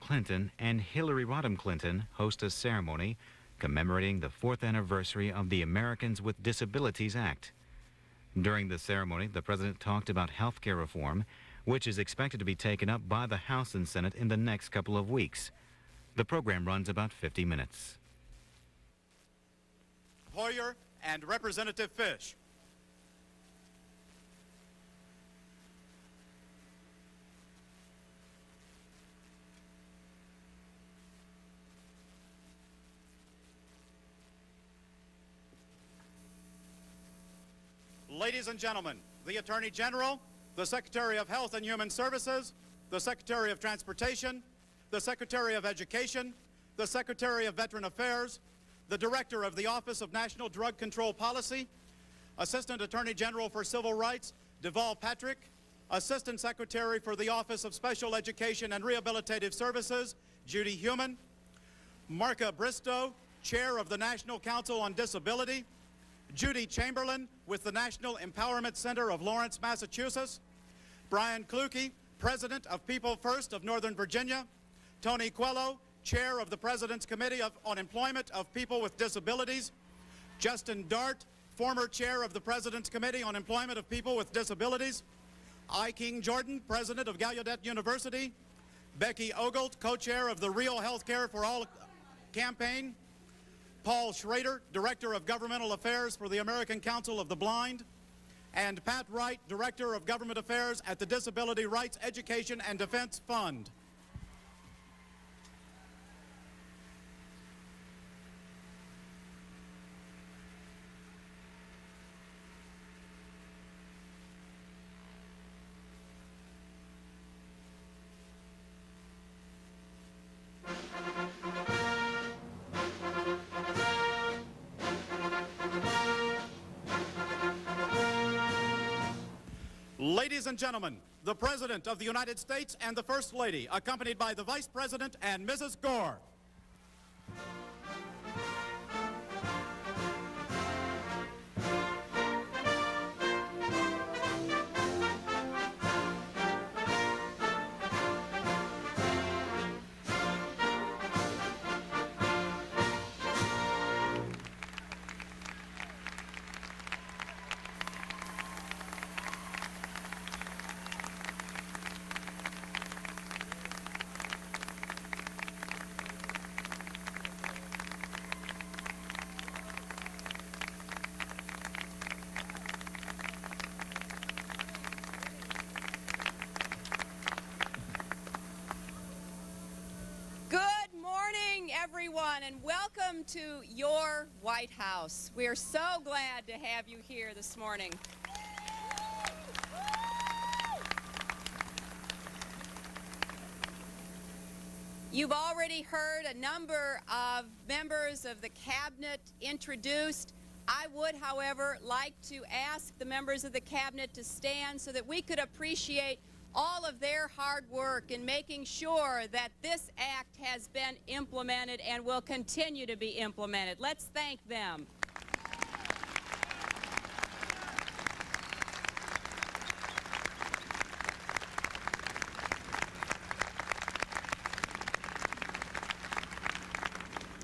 Clinton and Hillary Rodham Clinton host a ceremony commemorating the 4th anniversary of the Americans with Disabilities Act. During the ceremony, the president talked about health care reform, which is expected to be taken up by the House and Senate in the next couple of weeks. The program runs about 50 minutes. Hoyer and Representative Fish. Ladies and gentlemen, the Attorney General, the Secretary of Health and Human Services, the Secretary of Transportation, the Secretary of Education, the Secretary of Veteran Affairs, the Director of the Office of National Drug Control Policy, Assistant Attorney General for Civil Rights, Deval Patrick, Assistant Secretary for the Office of Special Education and Rehabilitative Services, Judy Heumann, Marka Bristow, Chair of the National Council on Disability, Judy Chamberlain with the National Empowerment Center of Lawrence, Massachusetts, Brian Kluge, President of People First of Northern Virginia, Tony Coelho, Chair of the President's Committee on Employment of People with Disabilities, Justin Dart, former Chair of the President's Committee on Employment of People with Disabilities, I. King Jordan, President of Gallaudet University, Becky Ogolt, Co-Chair of the Real Healthcare for All campaign, Paul Schrader, Director of Governmental Affairs for the American Council of the Blind, and Pat Wright, Director of Government Affairs at the Disability Rights Education and Defense Fund. Ladies and gentlemen, the President of the United States and the First Lady, accompanied by the Vice President and Mrs. Gore. Everyone, and welcome to your White House. We are so glad to have you here this morning. You've already heard a number of members of the cabinet introduced. I would, however, like to ask the members of the cabinet to stand so that we could appreciate all of their hard work in making sure that this act has been implemented and will continue to be implemented. Let's thank them.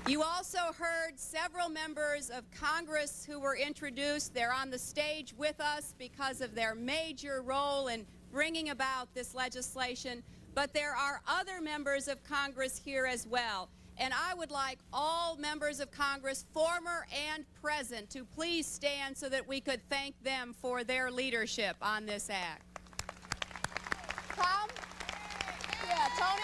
You also heard several members of Congress who were introduced. They're on the stage with us because of their major role in bringing about this legislation, but there are other members of Congress here as well. And I would like all members of Congress, former and present, to please stand so that we could thank them for their leadership on this act. Tom? Yeah, Tony?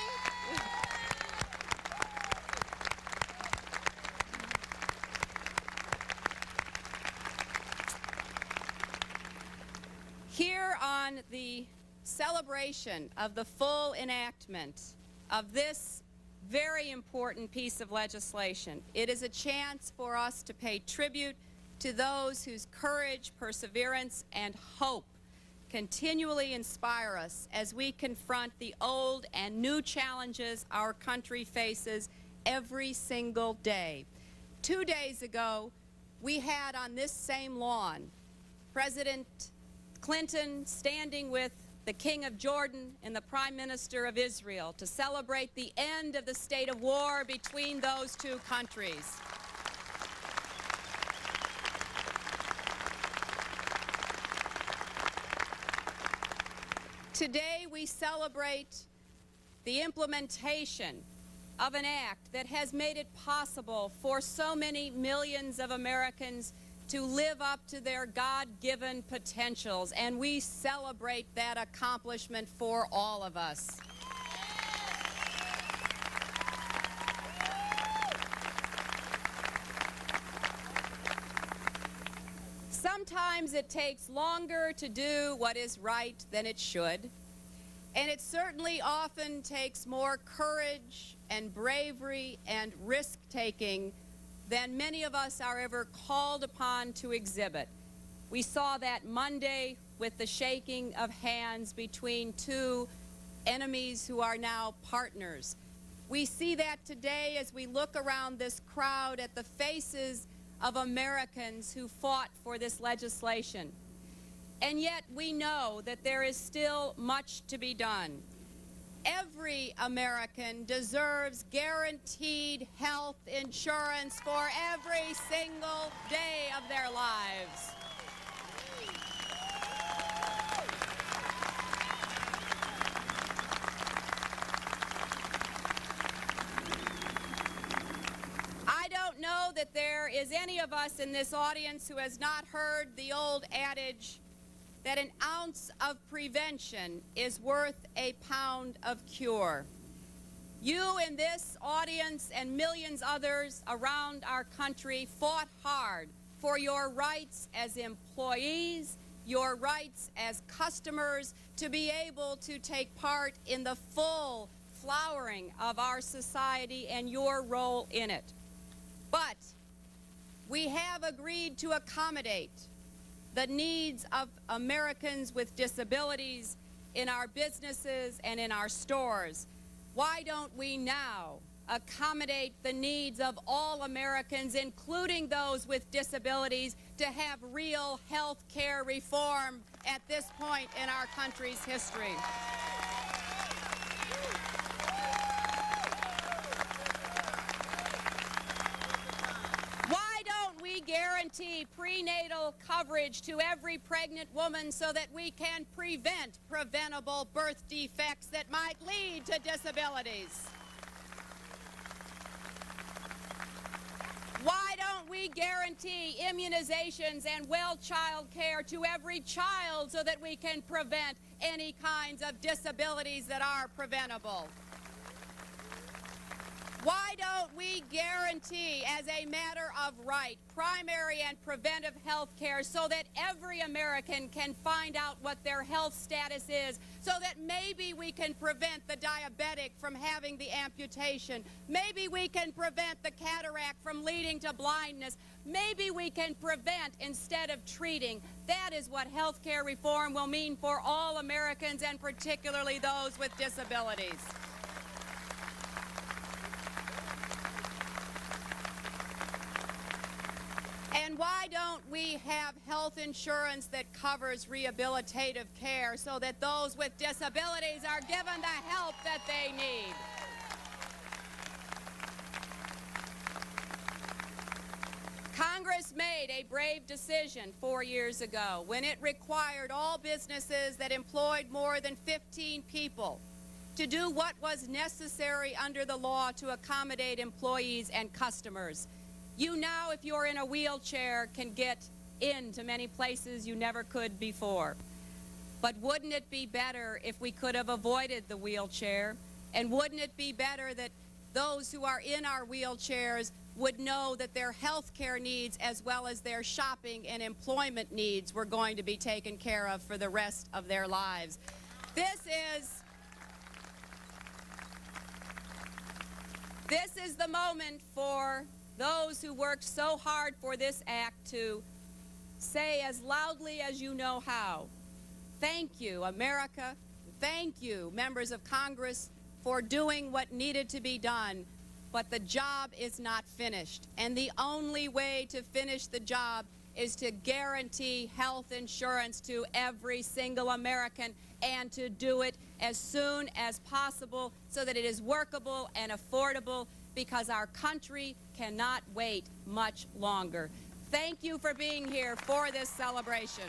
Here on the celebration of the full enactment of this very important piece of legislation, it is a chance for us to pay tribute to those whose courage, perseverance, and hope continually inspire us as we confront the old and new challenges our country faces every single day. 2 days ago, we had on this same lawn President Clinton standing with the King of Jordan and the Prime Minister of Israel to celebrate the end of the state of war between those two countries. Today we celebrate the implementation of an act that has made it possible for so many millions of Americans to live up to their God-given potentials, and we celebrate that accomplishment for all of us. Sometimes it takes longer to do what is right than it should, and it certainly often takes more courage and bravery and risk-taking than many of us are ever called upon to exhibit. We saw that Monday with the shaking of hands between two enemies who are now partners. We see that today as we look around this crowd at the faces of Americans who fought for this legislation. And yet we know that there is still much to be done. Every American deserves guaranteed health insurance for every single day of their lives. I don't know that there is any of us in this audience who has not heard the old adage that an ounce of prevention is worth a pound of cure. You in this audience and millions others around our country fought hard for your rights as employees, your rights as customers, to be able to take part in the full flowering of our society and your role in it. But we have agreed to accommodate the needs of Americans with disabilities in our businesses and in our stores. Why don't we now accommodate the needs of all Americans, including those with disabilities, to have real health care reform at this point in our country's history? Guarantee prenatal coverage to every pregnant woman so that we can prevent preventable birth defects that might lead to disabilities? Why don't we guarantee immunizations and well child care to every child so that we can prevent any kinds of disabilities that are preventable? Why don't we guarantee, as a matter of right, primary and preventive health care so that every American can find out what their health status is, so that maybe we can prevent the diabetic from having the amputation, maybe we can prevent the cataract from leading to blindness, maybe we can prevent instead of treating. That is what health care reform will mean for all Americans, and particularly those with disabilities. And why don't we have health insurance that covers rehabilitative care so that those with disabilities are given the help that they need? Congress made a brave decision 4 years ago when it required all businesses that employed more than 15 people to do what was necessary under the law to accommodate employees and customers. You now, if you're in a wheelchair, can get into many places you never could before. But wouldn't it be better if we could have avoided the wheelchair? And wouldn't it be better that those who are in our wheelchairs would know that their health care needs, as well as their shopping and employment needs, were going to be taken care of for the rest of their lives? This is the moment for those who worked so hard for this act to say as loudly as you know how, thank you, America. Thank you, members of Congress, for doing what needed to be done. But the job is not finished. And the only way to finish the job is to guarantee health insurance to every single American and to do it as soon as possible so that it is workable and affordable, because our country cannot wait much longer. Thank you for being here for this celebration.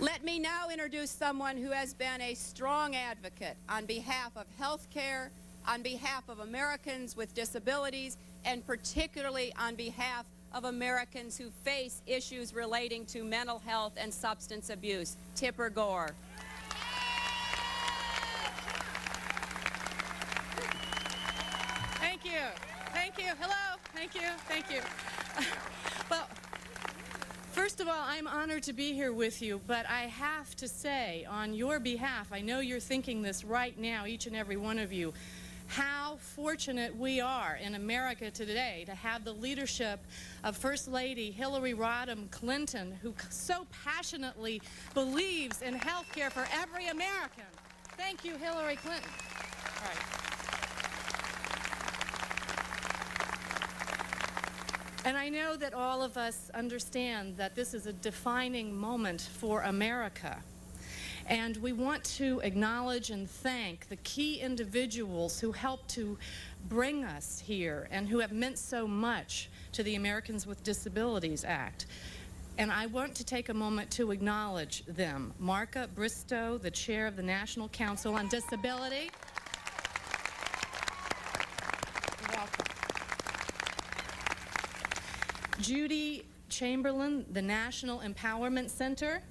Let me now introduce someone who has been a strong advocate on behalf of health care, on behalf of Americans with disabilities, and particularly on behalf of Americans who face issues relating to mental health and substance abuse. Tipper Gore. Thank you. Thank you. Hello. Thank you. Thank you. Well, first of all, I'm honored to be here with you, but I have to say, on your behalf, I know you're thinking this right now, each and every one of you, how fortunate we are in America today to have the leadership of First Lady Hillary Rodham Clinton, who so passionately believes in health care for every American. Thank you, Hillary Clinton. All right. And I know that all of us understand that this is a defining moment for America. And we want to acknowledge and thank the key individuals who helped to bring us here and who have meant so much to the Americans with Disabilities Act. And I want to take a moment to acknowledge them. Marka Bristow, the chair of the National Council on Disability. You're welcome. Judy Chamberlain, the National Empowerment Center.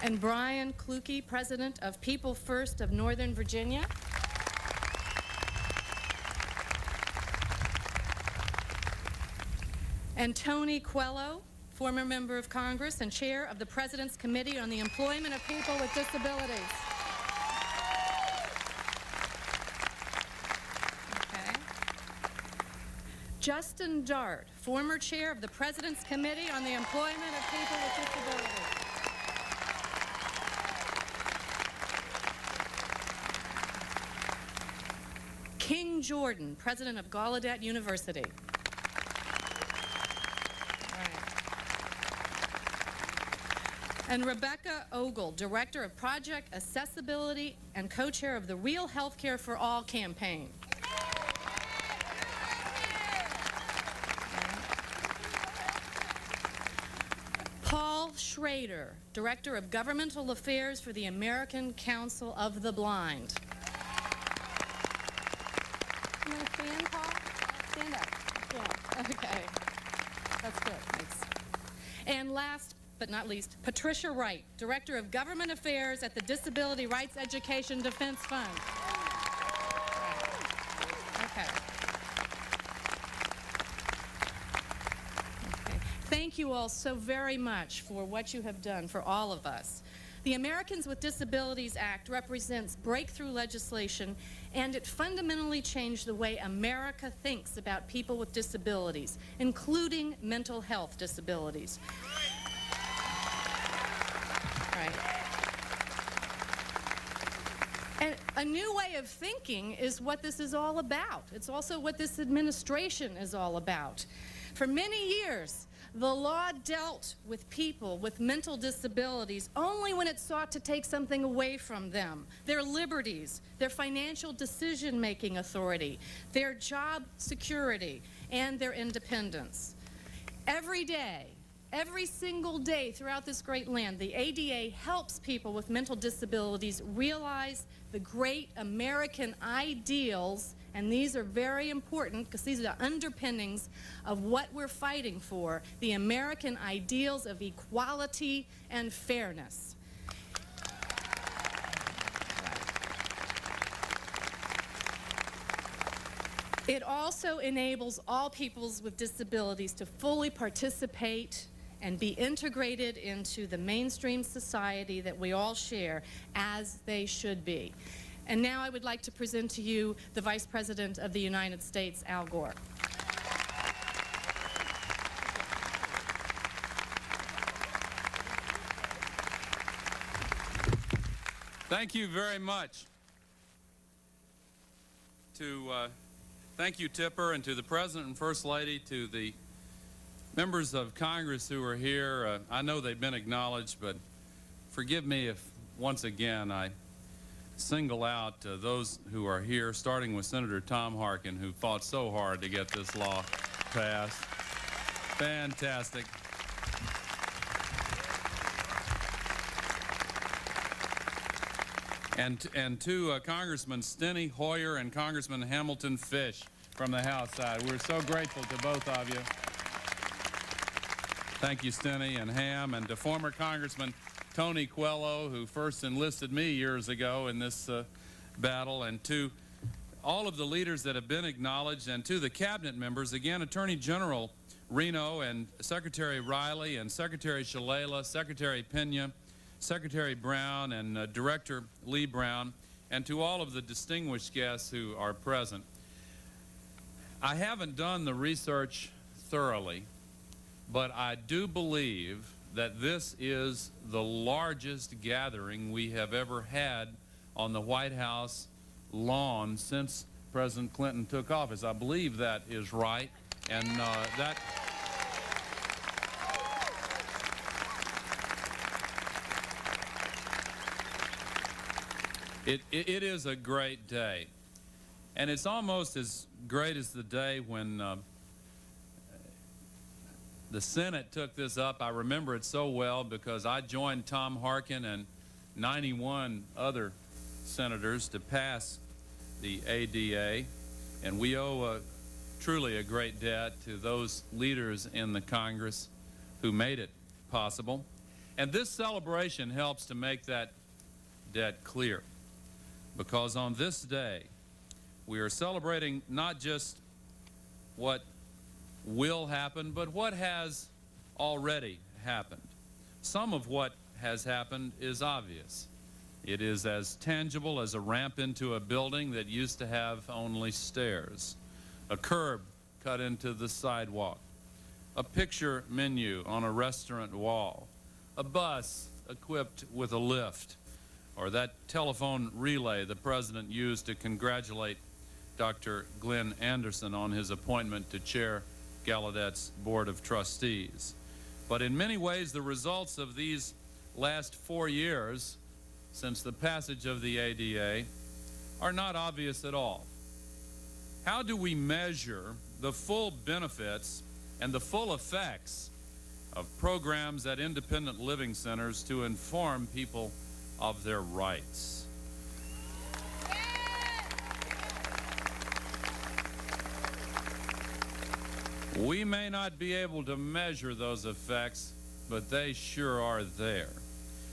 And Brian Kluge, president of People First of Northern Virginia. And Tony Coelho, former member of Congress and chair of the President's Committee on the Employment of People with Disabilities. Okay. Justin Dart, former chair of the President's Committee on the Employment of People with Disabilities. King Jordan, president of Gallaudet University. And Rebecca Ogle, director of Project Accessibility and co-chair of the Real Healthcare for All campaign. Paul Schrader, director of Governmental Affairs for the American Council of the Blind. You want to stand, Paul? Stand up. Yeah. Okay. That's good. Thanks. And last but not least, Patricia Wright, Director of Government Affairs at the Disability Rights Education Defense Fund. Okay. Okay. Thank you all so very much for what you have done for all of us. The Americans with Disabilities Act represents breakthrough legislation, and it fundamentally changed the way America thinks about people with disabilities, including mental health disabilities. Right. And a new way of thinking is what this is all about. It's also what this administration is all about. For many years, the law dealt with people with mental disabilities only when it sought to take something away from them, their liberties, their financial decision-making authority, their job security, and their independence. Every day, every single day throughout this great land, the ADA helps people with mental disabilities realize the great American ideals, and these are very important because these are the underpinnings of what we're fighting for, the American ideals of equality and fairness. It also enables all peoples with disabilities to fully participate and be integrated into the mainstream society that we all share, as they should be. And now I would like to present to you the Vice President of the United States, Al Gore. Thank you very much. Thank you, Tipper, and to the President and First Lady, to the members of Congress who are here. I know they've been acknowledged, but forgive me if once again I single out those who are here, starting with Senator Tom Harkin, who fought so hard to get this law passed. Fantastic. And to Congressman Steny Hoyer and Congressman Hamilton Fish from the House side. We're so grateful to both of you. Thank you, Steny and Ham, and to former Congressman Tony Coelho, who first enlisted me years ago in this battle, and to all of the leaders that have been acknowledged, and to the cabinet members, again, Attorney General Reno and Secretary Riley and Secretary Shalala, Secretary Pena, Secretary Brown and Director Lee Brown, and to all of the distinguished guests who are present. I haven't done the research thoroughly, but I do believe that this is the largest gathering we have ever had on the White House lawn since President Clinton took office. I believe that is right, and It is a great day, and it's almost as great as the day when the Senate took this up. I remember it so well because I joined Tom Harkin and 91 other senators to pass the ADA, and we owe truly a great debt to those leaders in the Congress who made it possible. And this celebration helps to make that debt clear, because on this day we are celebrating not just what will happen, but what has already happened. Some of what has happened is obvious. It is as tangible as a ramp into a building that used to have only stairs, a curb cut into the sidewalk, a picture menu on a restaurant wall, a bus equipped with a lift, or that telephone relay the President used to congratulate Dr. Glenn Anderson on his appointment to chair Gallaudet's Board of Trustees. But in many ways, the results of these last 4 years since the passage of the ADA are not obvious at all. How do we measure the full benefits and the full effects of programs at independent living centers to inform people of their rights? We may not be able to measure those effects, but they sure are there.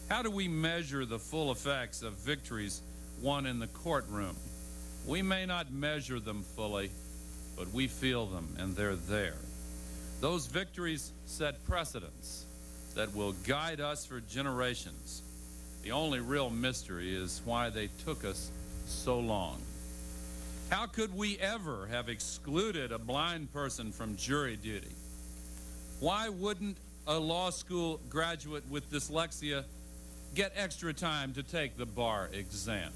How do we measure the full effects of victories won in the courtroom? We may not measure them fully, but we feel them, and they're there. Those victories set precedents that will guide us for generations. The only real mystery is why they took us so long. How could we ever have excluded a blind person from jury duty? Why wouldn't a law school graduate with dyslexia get extra time to take the bar exam?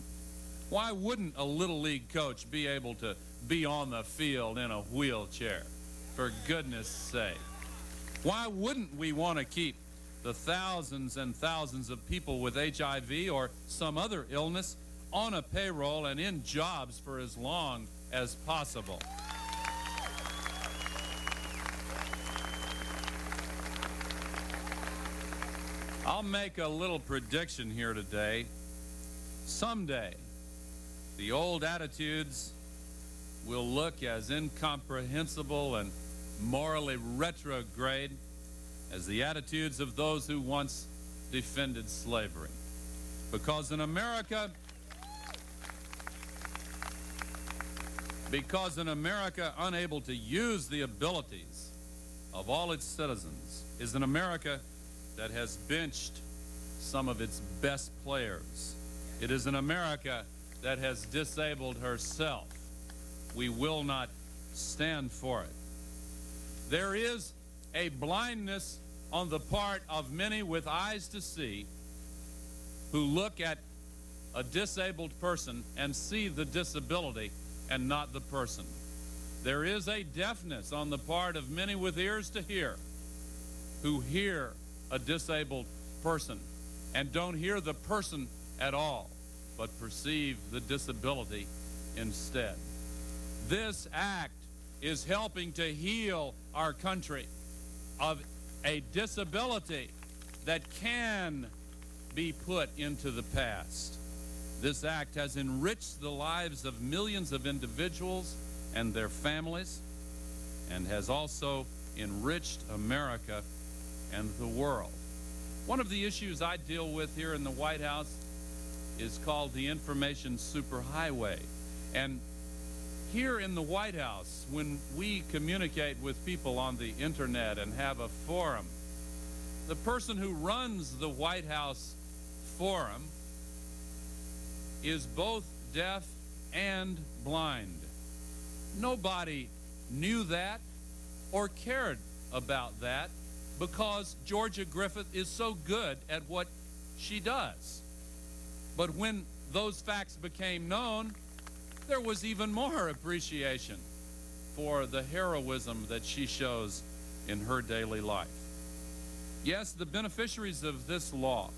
Why wouldn't a Little League coach be able to be on the field in a wheelchair? For goodness sake. Why wouldn't we want to keep the thousands and thousands of people with HIV or some other illness on a payroll and in jobs for as long as possible? I'll make a little prediction here today. Someday, the old attitudes will look as incomprehensible and morally retrograde as the attitudes of those who once defended slavery. Because in America, unable to use the abilities of all its citizens, is an America that has benched some of its best players. It is an America that has disabled herself. We will not stand for it. There is a blindness on the part of many with eyes to see who look at a disabled person and see the disability and not the person. There is a deafness on the part of many with ears to hear who hear a disabled person and don't hear the person at all, but perceive the disability instead. This act is helping to heal our country of a disability that can be put into the past. This act has enriched the lives of millions of individuals and their families, and has also enriched America and the world. One of the issues I deal with here in the White House is called the information superhighway. And here in the White House, when we communicate with people on the internet and have a forum, the person who runs the White House forum is both deaf and blind. Nobody knew that or cared about that because Georgia Griffith is so good at what she does. But when those facts became known, there was even more appreciation for the heroism that she shows in her daily life. Yes, the beneficiaries of this law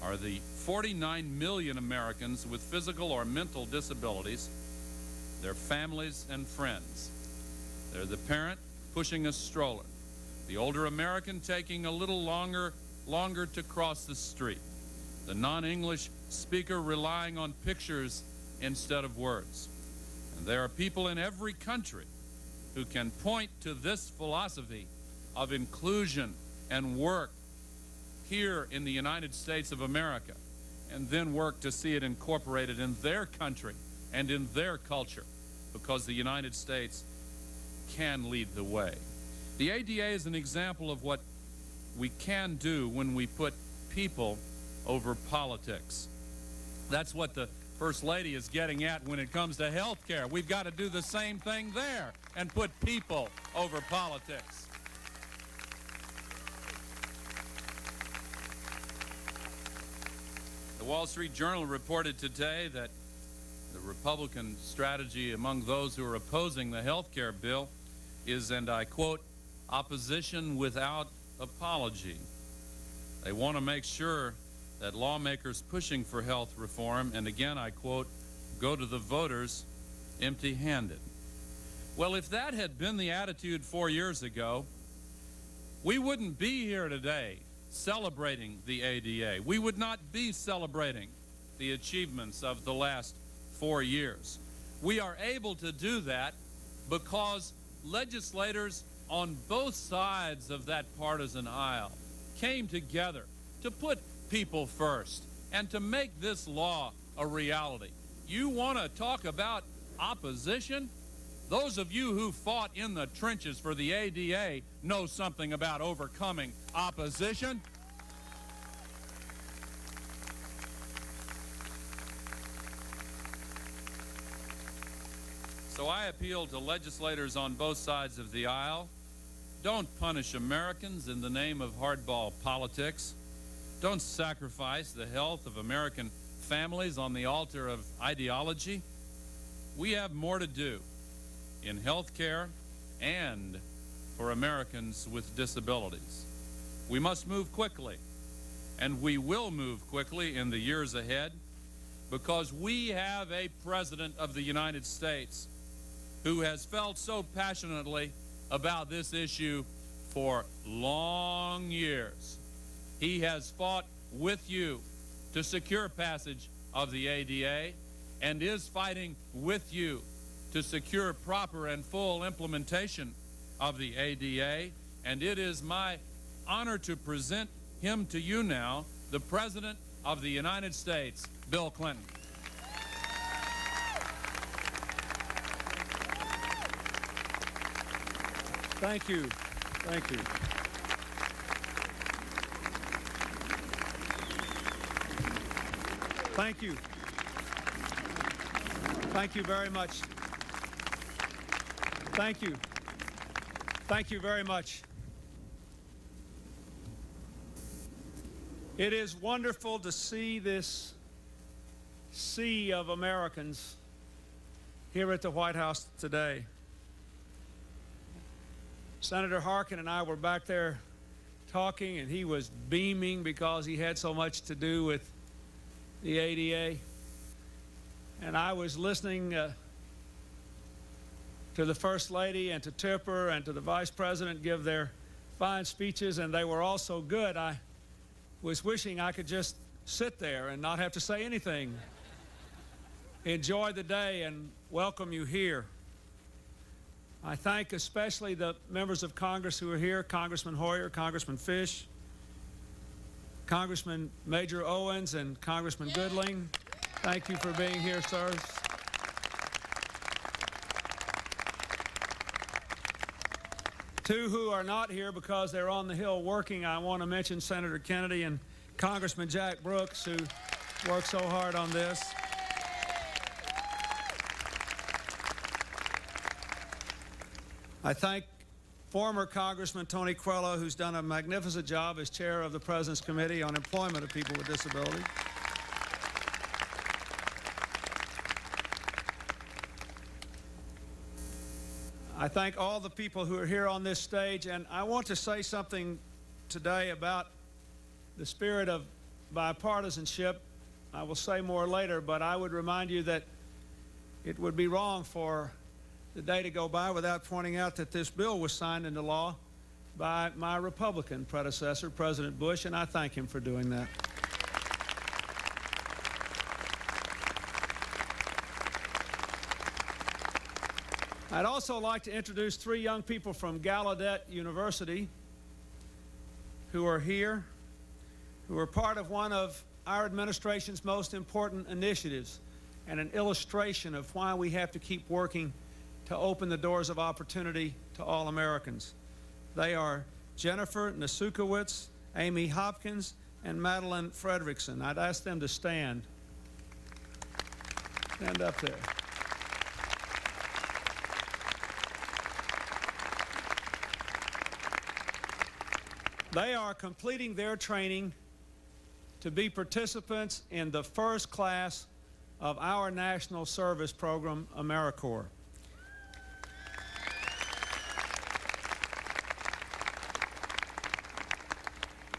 are the 49 million Americans with physical or mental disabilities, their families and friends. They're the parent pushing a stroller, the older American taking a little longer to cross the street, the non-English speaker relying on pictures instead of words. And there are people in every country who can point to this philosophy of inclusion and work here in the United States of America, and then work to see it incorporated in their country and in their culture, because the United States can lead the way. The ADA is an example of what we can do when we put people over politics. That's what the First Lady is getting at when it comes to health care. We've got to do the same thing there and put people over politics. The Wall Street Journal reported today that the Republican strategy among those who are opposing the health care bill is, and I quote, opposition without apology. They want to make sure that lawmakers pushing for health reform, and again I quote, go to the voters empty-handed. Well, if that had been the attitude 4 years ago, we wouldn't be here today celebrating the ADA. We would not be celebrating the achievements of the last 4 years. We are able to do that because legislators on both sides of that partisan aisle came together to put people first and to make this law a reality. You want to talk about opposition? Those of you who fought in the trenches for the ADA know something about overcoming opposition. So I appeal to legislators on both sides of the aisle. Don't punish Americans in the name of hardball politics. Don't sacrifice the health of American families on the altar of ideology. We have more to do in health care and for Americans with disabilities. We must move quickly, and we will move quickly in the years ahead, because we have a President of the United States who has felt so passionately about this issue for long years. He has fought with you to secure passage of the ADA and is fighting with you to secure proper and full implementation of the ADA. And it is my honor to present him to you now, the President of the United States, Bill Clinton. Thank you. Thank you. Thank you. Thank you very much. Thank you. Thank you very much. It is wonderful to see this sea of Americans here at the White House today. Senator Harkin and I were back there talking, and he was beaming because he had so much to do with the ADA. And I was listening to the First Lady and to Tipper and to the Vice President give their fine speeches, and they were all so good. I was wishing I could just sit there and not have to say anything. Enjoy the day and welcome you here. I thank especially the members of Congress who are here, Congressman Hoyer, Congressman Fish, Congressman Major Owens, and Congressman Goodling. Thank you for being here, sirs. Two who are not here because they're on the Hill working, I want to mention Senator Kennedy and Congressman Jack Brooks, who worked so hard on this. I thank former Congressman Tony Quello, who's done a magnificent job as chair of the President's Committee on Employment of People with Disabilities. I thank all the people who are here on this stage, and I want to say something today about the spirit of bipartisanship. I will say more later, but I would remind you that it would be wrong for the day to go by without pointing out that this bill was signed into law by my Republican predecessor, President Bush, and I thank him for doing that. I'd also like to introduce three young people from Gallaudet University who are here, who are part of one of our administration's most important initiatives and an illustration of why we have to keep working to open the doors of opportunity to all Americans. They are Jennifer Nasukowicz, Amy Hopkins, and Madeline Fredrickson. I'd ask them to stand. Stand up there. They are completing their training to be participants in the first class of our national service program, AmeriCorps.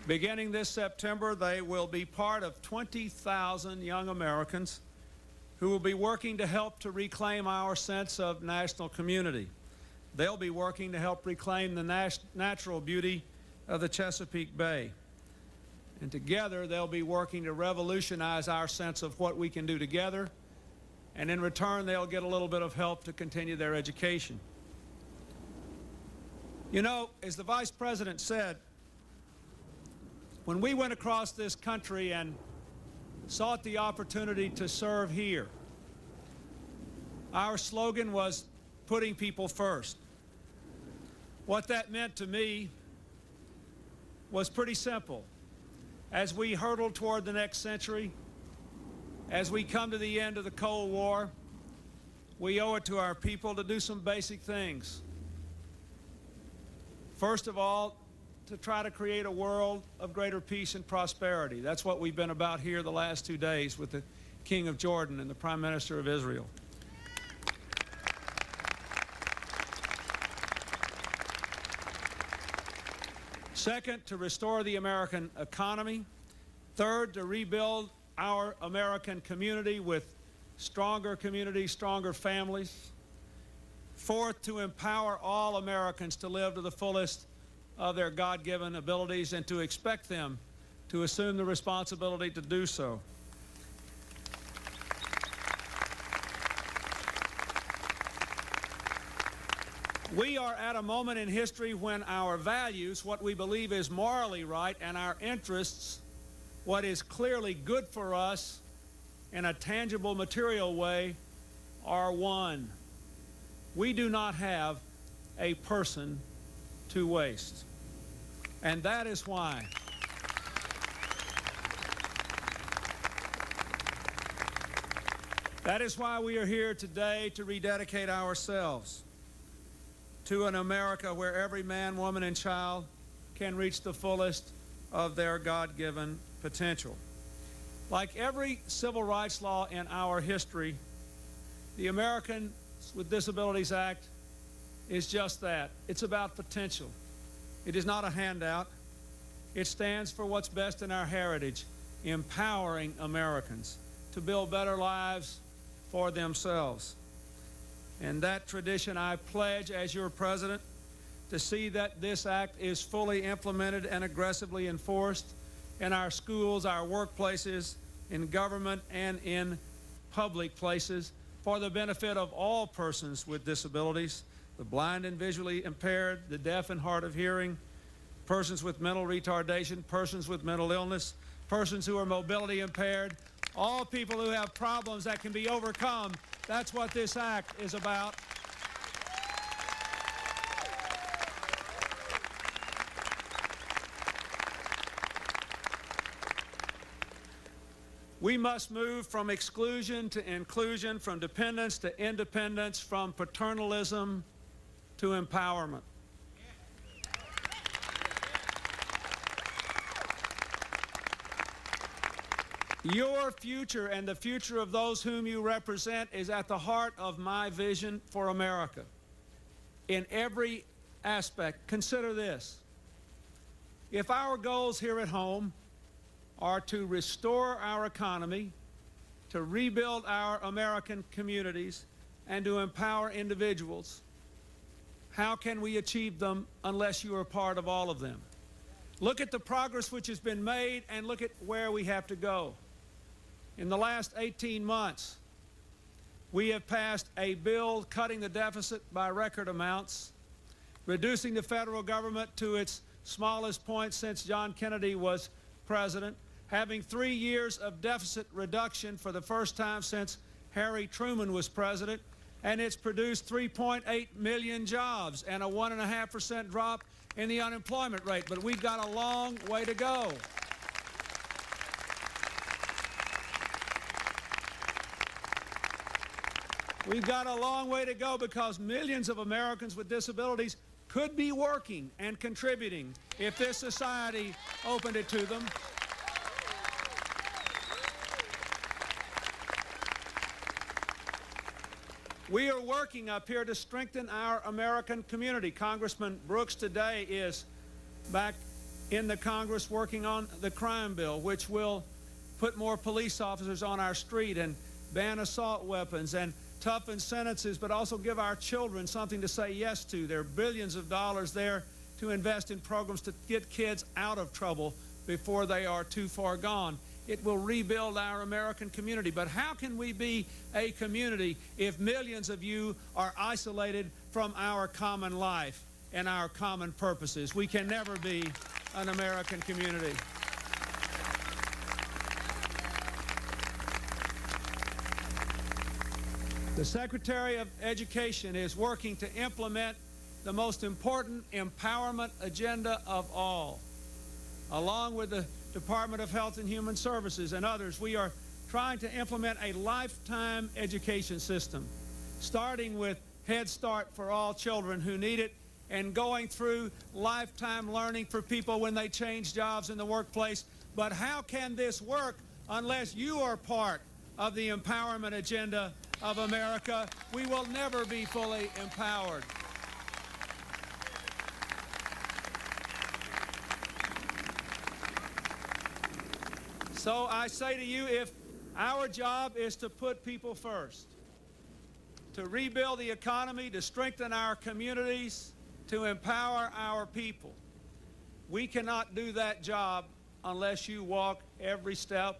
Beginning this September, they will be part of 20,000 young Americans who will be working to help to reclaim our sense of national community. They'll be working to help reclaim the natural beauty of the Chesapeake Bay. And together, they'll be working to revolutionize our sense of what we can do together, and in return, they'll get a little bit of help to continue their education. You know, as the Vice President said, when we went across this country and sought the opportunity to serve here, our slogan was putting people first. What that meant to me was pretty simple. As we hurtle toward the next century, as we come to the end of the Cold War, we owe it to our people to do some basic things. First of all, to try to create a world of greater peace and prosperity. That's what we've been about here the last 2 days with the King of Jordan and the Prime Minister of Israel. Second, to restore the American economy. Third, to rebuild our American community with stronger communities, stronger families. Fourth, to empower all Americans to live to the fullest of their God-given abilities and to expect them to assume the responsibility to do so. We are at a moment in history when our values, what we believe is morally right, and our interests, what is clearly good for us in a tangible, material way, are one. We do not have a person to waste. And that is why we are here today to rededicate ourselves to an America where every man, woman, and child can reach the fullest of their God-given potential. Like every civil rights law in our history, the Americans with Disabilities Act is just that. It's about potential. It is not a handout. It stands for what's best in our heritage, empowering Americans to build better lives for themselves. And that tradition I pledge as your president to see that this act is fully implemented and aggressively enforced in our schools, our workplaces, in government, and in public places for the benefit of all persons with disabilities, the blind and visually impaired, the deaf and hard of hearing, persons with mental retardation, persons with mental illness, persons who are mobility impaired, all people who have problems that can be overcome. That's what this act is about. We must move from exclusion to inclusion, from dependence to independence, from paternalism to empowerment. Your future and the future of those whom you represent is at the heart of my vision for America. In every aspect, consider this. If our goals here at home are to restore our economy, to rebuild our American communities, and to empower individuals, how can we achieve them unless you are part of all of them? Look at the progress which has been made and look at where we have to go. In the last 18 months, we have passed a bill cutting the deficit by record amounts, reducing the federal government to its smallest point since John Kennedy was president, having 3 years of deficit reduction for the first time since Harry Truman was president, and it's produced 3.8 million jobs and a 1.5% drop in the unemployment rate. But we've got a long way to go. We've got a long way to go because millions of Americans with disabilities could be working and contributing if this society opened it to them. We are working up here to strengthen our American community. Congressman Brooks today is back in the Congress working on the crime bill, which will put more police officers on our street and ban assault weapons and toughen sentences, but also give our children something to say yes to. There are billions of dollars there to invest in programs to get kids out of trouble before they are too far gone. It will rebuild our American community. But how can we be a community if millions of you are isolated from our common life and our common purposes? We can never be an American community. The Secretary of Education is working to implement the most important empowerment agenda of all. Along with the Department of Health and Human Services and others, we are trying to implement a lifetime education system, starting with Head Start for all children who need it and going through lifetime learning for people when they change jobs in the workplace. But how can this work unless you are part of the empowerment agenda of America? We will never be fully empowered. So I say to you, if our job is to put people first, to rebuild the economy, to strengthen our communities, to empower our people, we cannot do that job unless you walk every step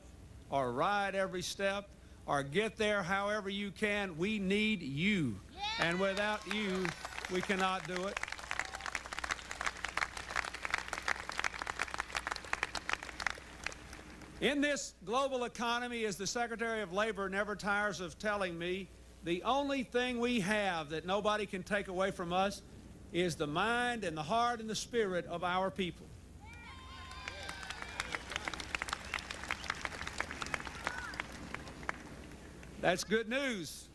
or ride every step or get there however you can. We need you. And without you, we cannot do it. In this global economy, as the Secretary of Labor never tires of telling me, the only thing we have that nobody can take away from us is the mind and the heart and the spirit of our people. That's good news.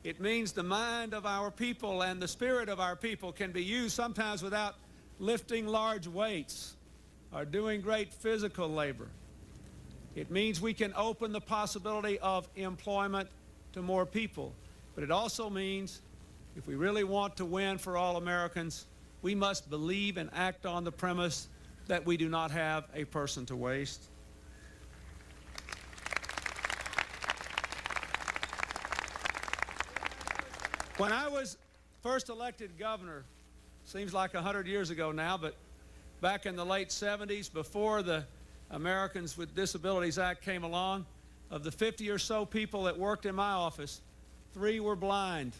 It means the mind of our people and the spirit of our people can be used sometimes without lifting large weights or doing great physical labor. It means we can open the possibility of employment to more people. But it also means if we really want to win for all Americans, we must believe and act on the premise that we do not have a person to waste. When I was first elected governor, seems like 100 years ago now, but back in the late 70s, before the Americans with Disabilities Act came along, of the 50 or so people that worked in my office, 3 were blind.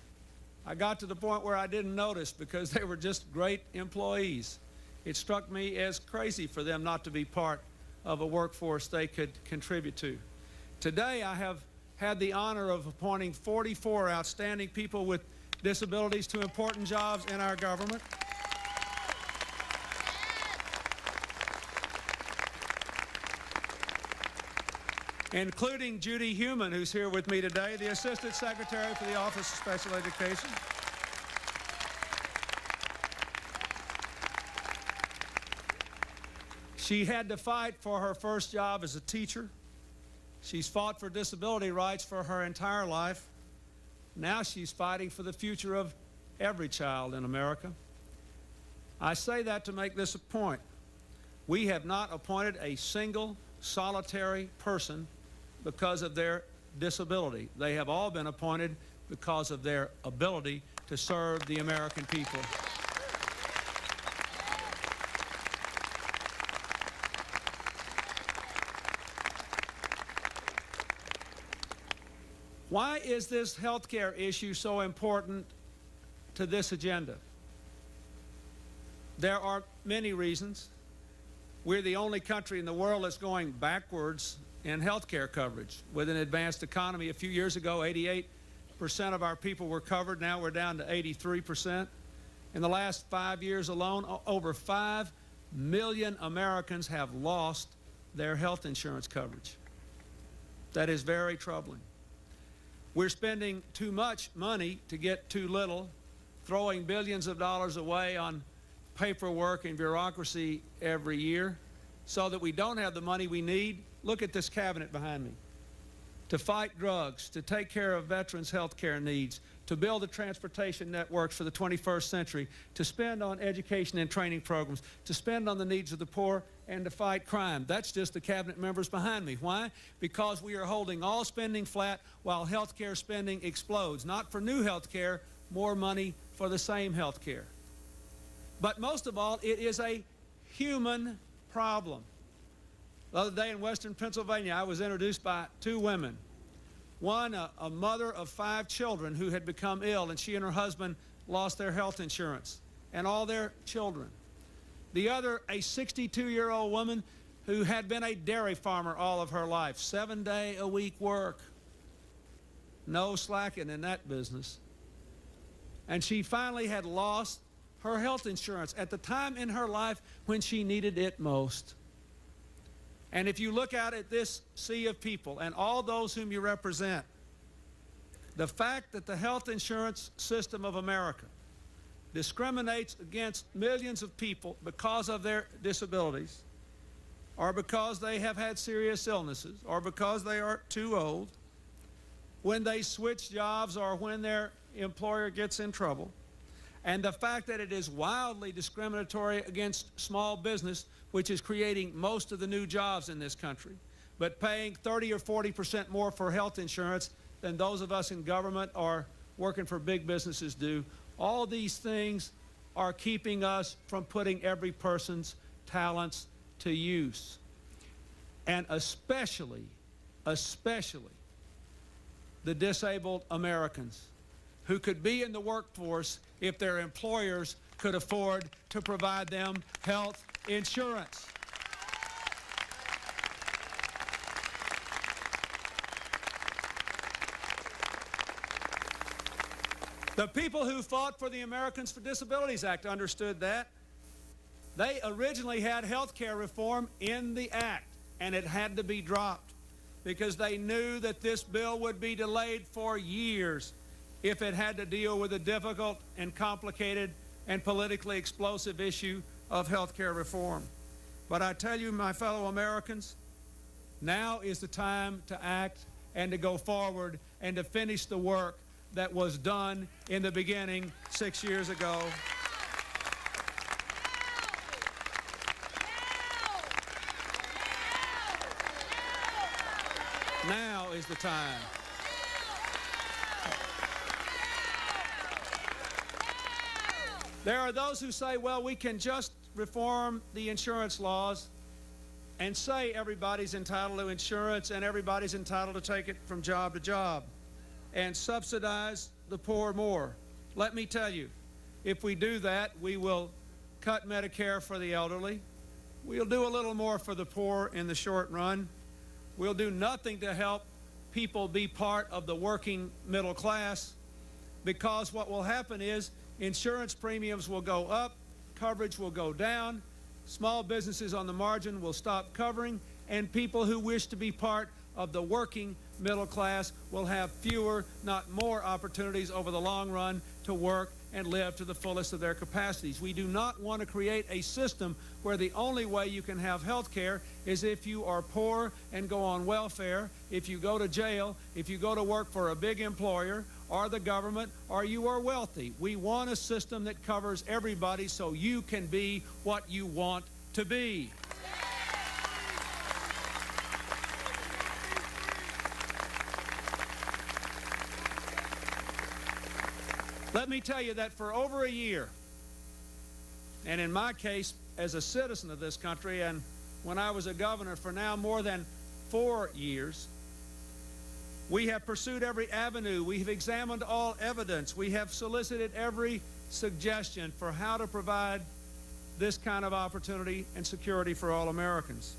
I got to the point where I didn't notice because they were just great employees. It struck me as crazy for them not to be part of a workforce they could contribute to. Today, I have had the honor of appointing 44 outstanding people with disabilities to important jobs in our government. Including Judy Heumann, who's here with me today, the Assistant Secretary for the Office of Special Education. She had to fight for her first job as a teacher. She's fought for disability rights for her entire life. Now she's fighting for the future of every child in America. I say that to make this a point. We have not appointed a single solitary person because of their disability. They have all been appointed because of their ability to serve the American people. Why is this health care issue so important to this agenda? There are many reasons. We're the only country in the world that's going backwards in health care coverage. With an advanced economy, a few years ago, 88% of our people were covered. Now we're down to 83%. In the last 5 years alone, over 5 million Americans have lost their health insurance coverage. That is very troubling. We're spending too much money to get too little, throwing billions of dollars away on paperwork and bureaucracy every year so that we don't have the money we need. Look at this cabinet behind me. To fight drugs, to take care of veterans' health care needs, to build the transportation networks for the 21st century, to spend on education and training programs, to spend on the needs of the poor, and to fight crime. That's just the cabinet members behind me. Why? Because we are holding all spending flat while health care spending explodes. Not for new health care, more money for the same health care. But most of all, it is a human problem. The other day in Western Pennsylvania, I was introduced by 2 women. One, a mother of 5 children who had become ill, and she and her husband lost their health insurance and all their children. The other, a 62-year-old woman who had been a dairy farmer all of her life, 7-day-a-week work. No slacking in that business. And she finally had lost her health insurance at the time in her life when she needed it most. And if you look out at this sea of people and all those whom you represent, the fact that the health insurance system of America discriminates against millions of people because of their disabilities, or because they have had serious illnesses, or because they are too old, when they switch jobs or when their employer gets in trouble, and the fact that it is wildly discriminatory against small business, which is creating most of the new jobs in this country, but paying 30 or 40% more for health insurance than those of us in government or working for big businesses do. All these things are keeping us from putting every person's talents to use. And especially the disabled Americans who could be in the workforce if their employers could afford to provide them health insurance. The people who fought for the Americans with Disabilities Act understood that. They originally had health care reform in the act, and it had to be dropped because they knew that this bill would be delayed for years if it had to deal with the difficult and complicated and politically explosive issue of health care reform. But I tell you, my fellow Americans, Now is the time to act and to go forward and to finish the work that was done in the beginning 6 years ago. Now is the time. There are those who say, well, we can just reform the insurance laws and say everybody's entitled to insurance and everybody's entitled to take it from job to job and subsidize the poor more. Let me tell you, if we do that, we will cut Medicare for the elderly. We'll do a little more for the poor in the short run. We'll do nothing to help people be part of the working middle class, because what will happen is insurance premiums will go up, coverage will go down, small businesses on the margin will stop covering, and people who wish to be part of the working middle class will have fewer, not more, opportunities over the long run to work and live to the fullest of their capacities. We do not want to create a system where the only way you can have health care is if you are poor and go on welfare, if you go to jail, if you go to work for a big employer or the government, or you are wealthy. We want a system that covers everybody so you can be what you want to be. Let me tell you that for over a year, and in my case as a citizen of this country, and when I was a governor for now more than 4 years, we have pursued every avenue, we have examined all evidence, we have solicited every suggestion for how to provide this kind of opportunity and security for all Americans.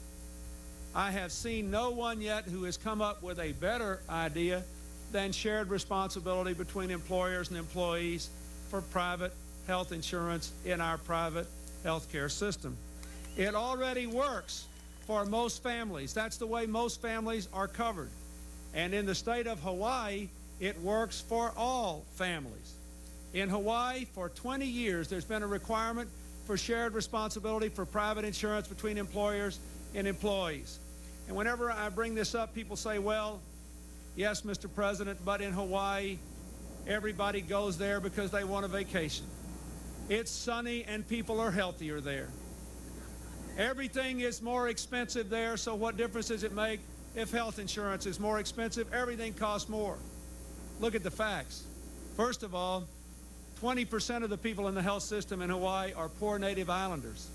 I have seen no one yet who has come up with a better idea than shared responsibility between employers and employees for private health insurance in our private health care system. It already works for most families. That's the way most families are covered. And in the state of Hawaii, it works for all families. In Hawaii, for 20 years, there's been a requirement for shared responsibility for private insurance between employers and employees. And whenever I bring this up, people say, well, yes, Mr. President, but in Hawaii, everybody goes there because they want a vacation. It's sunny and people are healthier there. Everything is more expensive there, so what difference does it make if health insurance is more expensive? Everything costs more. Look at the facts. First of all, 20% of the people in the health system in Hawaii are poor native islanders.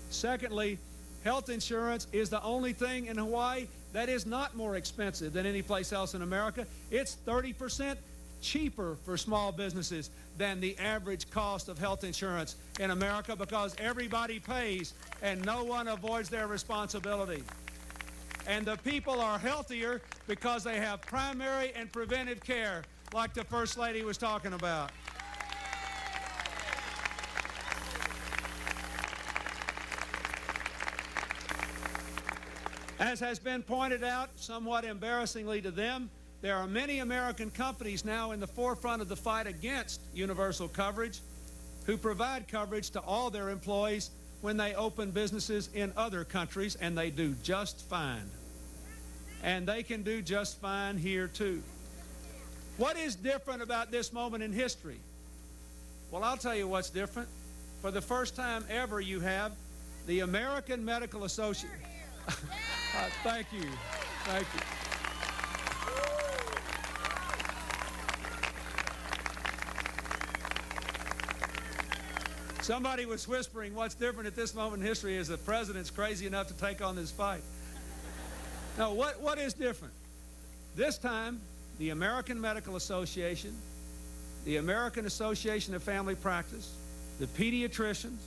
Secondly, health insurance is the only thing in Hawaii that is not more expensive than any place else in America. It's 30% cheaper for small businesses than the average cost of health insurance in America, because everybody pays and no one avoids their responsibility. And the people are healthier because they have primary and preventive care, like the First Lady was talking about. As has been pointed out, somewhat embarrassingly to them, there are many American companies now in the forefront of the fight against universal coverage who provide coverage to all their employees when they open businesses in other countries, and they do just fine. And they can do just fine here too. What is different about this moment in history? Well, I'll tell you what's different. For the first time ever, you have the American Medical Association. Thank you. Thank you. Somebody was whispering what's different at this moment in history is the president's crazy enough to take on this fight. Now, what is different? This time, the American Medical Association, the American Association of Family Practice, the pediatricians,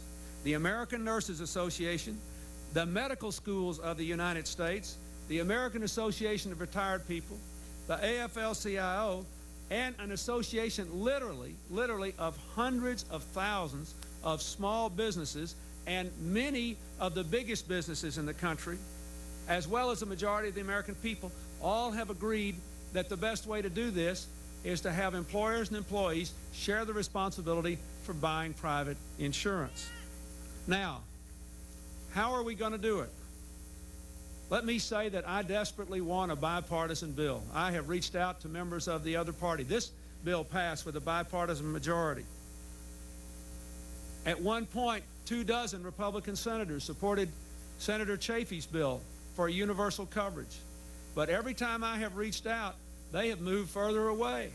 the American Nurses Association, the medical schools of the United States, the American Association of Retired People, the AFL-CIO, and an association literally of hundreds of thousands of small businesses and many of the biggest businesses in the country, as well as the majority of the American people, all have agreed that the best way to do this is to have employers and employees share the responsibility for buying private insurance. Now, how are we going to do it? Let me say that I desperately want a bipartisan bill. I have reached out to members of the other party. This bill passed with a bipartisan majority. At one point, 24 Republican senators supported Senator Chafee's bill for universal coverage. But every time I have reached out, they have moved further away.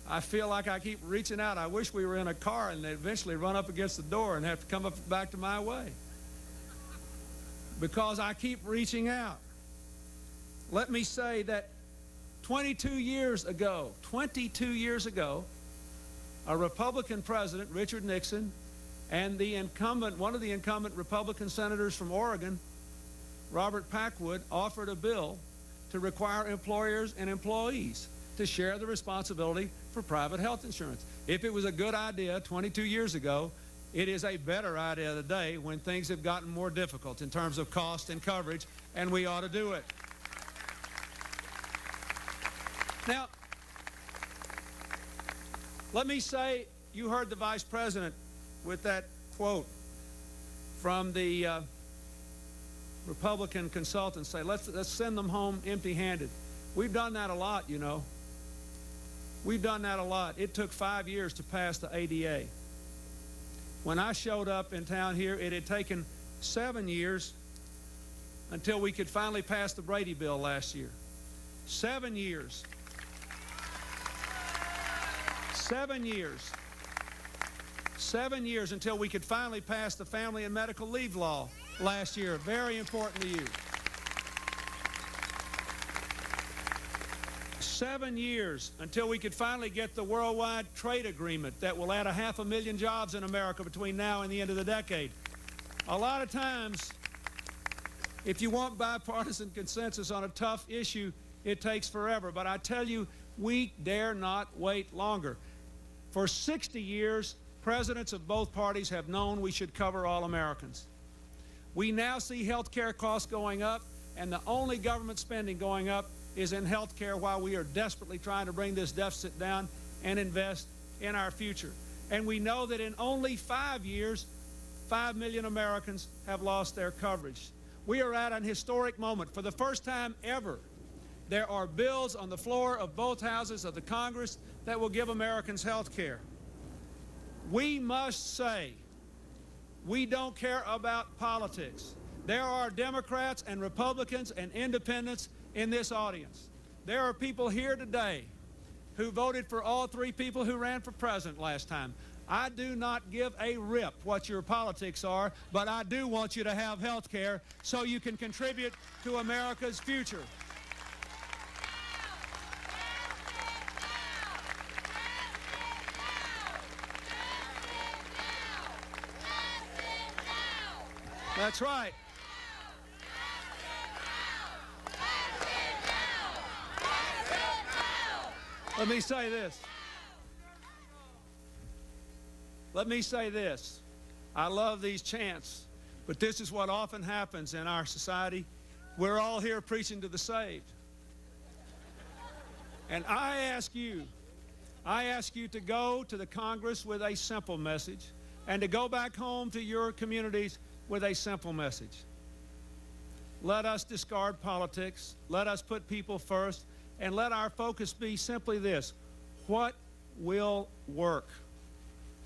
I feel like I keep reaching out. I wish we were in a car and they'd eventually run up against the door and have to come up back to my way, because I keep reaching out. Let me say that 22 years ago, a Republican president, Richard Nixon, and one of the incumbent Republican senators from Oregon, Robert Packwood, offered a bill to require employers and employees to share the responsibility for private health insurance. If it was a good idea 22 years ago, it is a better idea today when things have gotten more difficult in terms of cost and coverage, and we ought to do it. Now, let me say, you heard the Vice President with that quote from the Republican consultants say, let's send them home empty-handed. We've done that a lot, you know. We've done that a lot. It took 5 years to pass the ADA. When I showed up in town here, it had taken 7 years until we could finally pass the Brady bill last year. 7 years. 7 years. 7 years until we could finally pass the Family and Medical Leave Law last year. Very important to you. 7 years until we could finally get the worldwide trade agreement that will add 500,000 jobs in America between now and the end of the decade. A lot of times, if you want bipartisan consensus on a tough issue, it takes forever. But I tell you, we dare not wait longer. For 60 years, presidents of both parties have known we should cover all Americans. We now see health care costs going up, and the only government spending going up is in health care, while we are desperately trying to bring this deficit down and invest in our future. And we know that in only 5 years, 5 million Americans have lost their coverage. We are at an historic moment. For the first time ever, there are bills on the floor of both houses of the Congress that will give Americans health care. We must say, we don't care about politics. There are Democrats and Republicans and independents in this audience. There are people here today who voted for all three people who ran for president last time. I do not give a rip what your politics are, but I do want you to have health care so you can contribute to America's future. That's right. Let me say this. Let me say this. I love these chants, but this is what often happens in our society. We're all here preaching to the saved. And I ask you to go to the Congress with a simple message, and to go back home to your communities with a simple message. Let us discard politics. Let us put people first. And let our focus be simply this: what will work?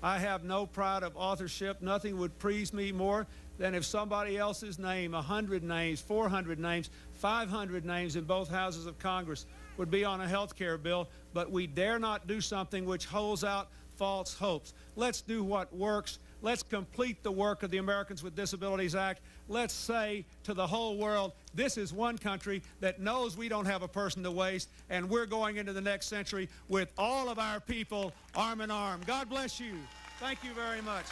I have no pride of authorship. Nothing would please me more than if somebody else's name, 100 names, 400 names, 500 names in both houses of Congress would be on a health care bill, but we dare not do something which holds out false hopes. Let's do what works. Let's complete the work of the Americans with Disabilities Act. Let's say to the whole world, this is one country that knows we don't have a person to waste, and we're going into the next century with all of our people arm in arm. God bless you. Thank you very much.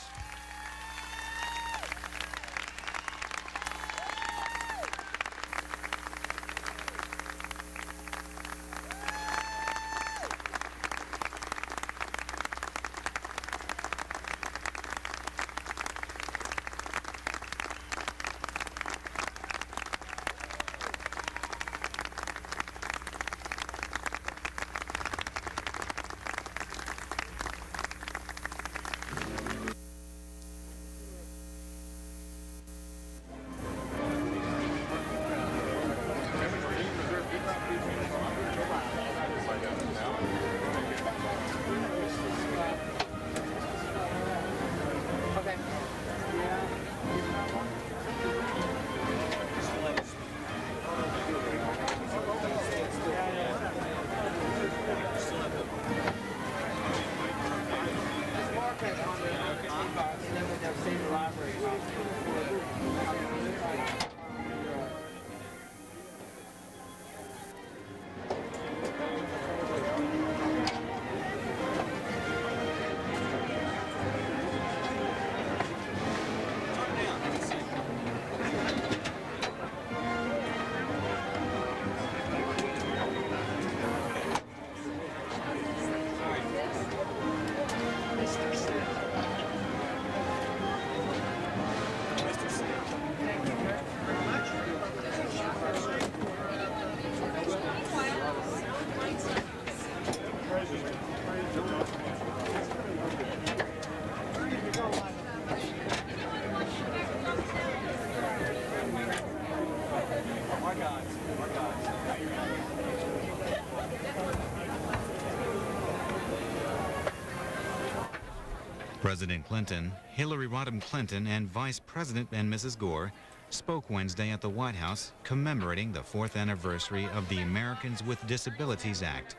President Clinton, Hillary Rodham Clinton, and Vice President and Mrs. Gore spoke Wednesday at the White House commemorating the 4th anniversary of the Americans with Disabilities Act.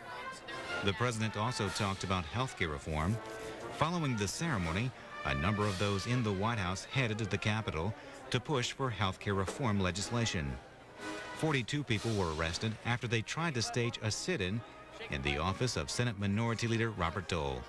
The president also talked about health care reform. Following the ceremony, a number of those in the White House headed to the Capitol to push for health care reform legislation. 42 people were arrested after they tried to stage a sit-in in the office of Senate Minority Leader Robert Dole.